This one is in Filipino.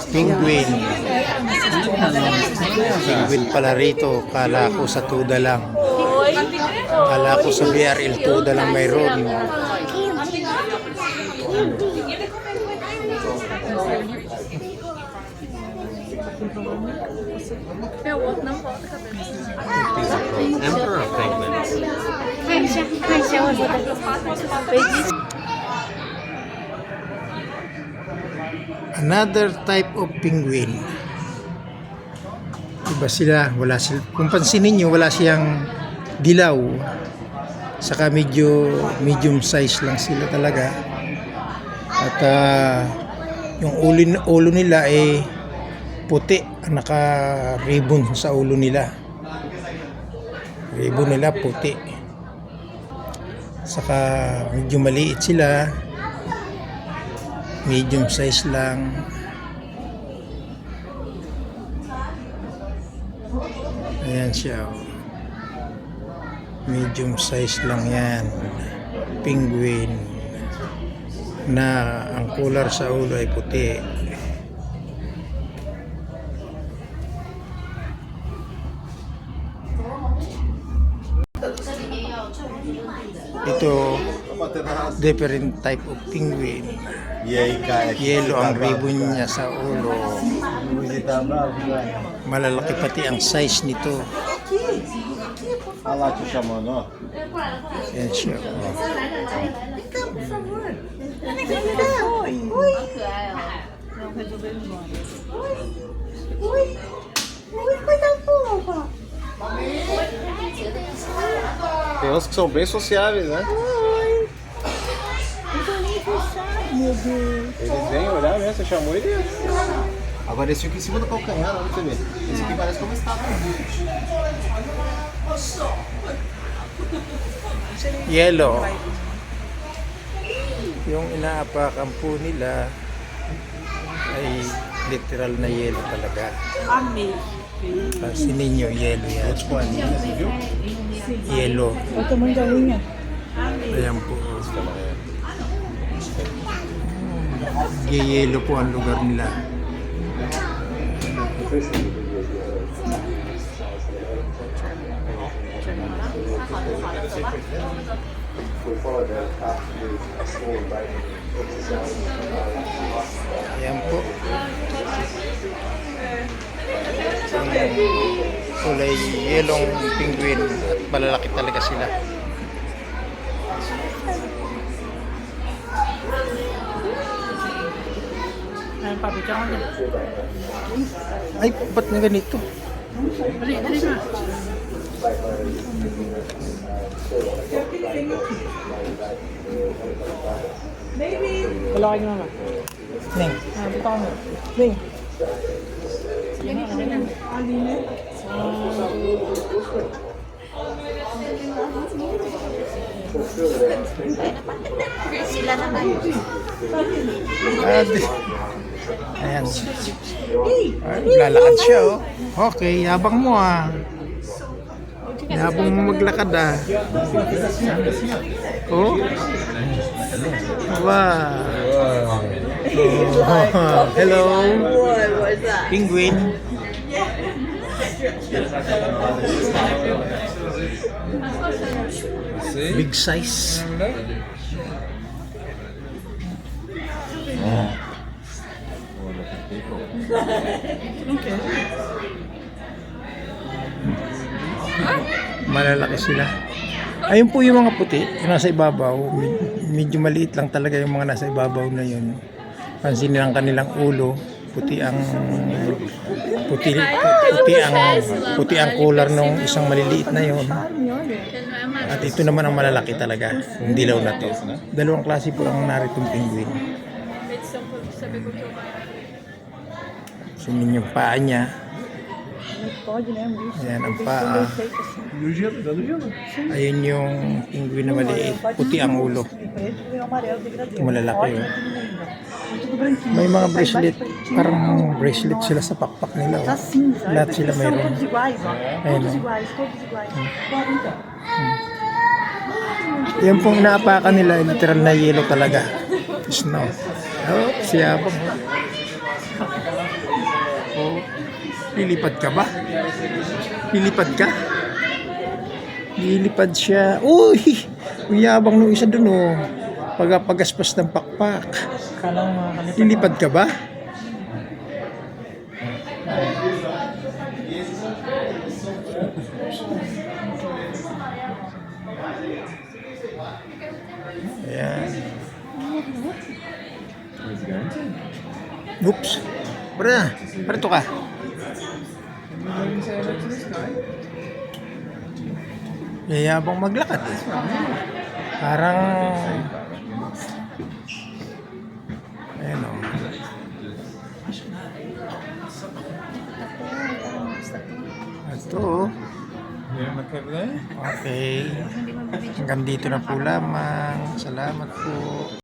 Penguin. Penguin pala rito. Kala ko sa tuda lang. Kala ko sa BRL tuda lang mayroon. Emperor penguin. Another type of penguin. Iba sila, wala sila. Kung pansinin nyo, wala siyang dilaw. Saka medyo medium size lang sila talaga. At yung ulo nila ay puti, naka-ribbon sa ulo nila. Ribbon nila puti. Saka medyo maliit sila. Medium size lang. Ayan siya. Medium size lang yan. Penguin. Na ang color sa ulo ay puti. Ito, different type of penguin. Yellow ang ribbon niya sa ulo. Malalaki pati ang size nito. Ela te chamou, não? Ayan siya. Tem uns que são bem sociáveis, né? Ele vem olhar mesmo, você chamou ele. Agora esse fica em cima do calcanhar, olha pra você ver. Esse aqui parece como estátua. Yellow. Yung inaapakan po nila ay literal na yellow talaga. Kasi ninyo, yellow yan. Yellow. Ayan po. Yellow po ang lugar nila. Ayan po. Kulay yelong penguin at malalaki talaga sila. Ay, ba't na ganito? Dali na. Wala kayo naman. Neng. Bito mo. Ning. Sila naman. Ayan. Ay, lalakad siya, oh. Okay, yabang mo, ah. Yabang mo maglakad, ah. Oh. Wow. Oh. Hello. Penguin. Big size. Malalaki sila. Ayun po yung mga puti, yung nasa ibabaw. Medyo maliit lang talaga yung mga nasa ibabaw na yun. Pansin lang kanilang ulo, puti ang color ng isang maliliit na yun. At ito naman ang malalaki talaga, yung dilaw na to. Dalawang klase po ang naritong penguin. Sinin yung paa niya. Ayan ang paa. Ayun yung penguin na maliit. Puti ang ulo. Malalaki yun. May mga bracelet. Parang bracelet sila sa pakpak nila. Oh. Lahat sila mayroon. Ayun. Yan pong inaapakan nila. Literal na yellow talaga. Snow. Oh, siya pa mo. Oh, lilipad ka ba? Lilipad ka? Lilipad siya. Uy! Ang yabang nung isa dun oh. Pagaspas ng pakpak. Kala mo makakalipad. Lilipad ka ba? Ayan. Oops. Parito ka. Yayabang maglakad. Parang ayan o. Ito o. Okay. Hanggang dito na po lamang. Salamat po.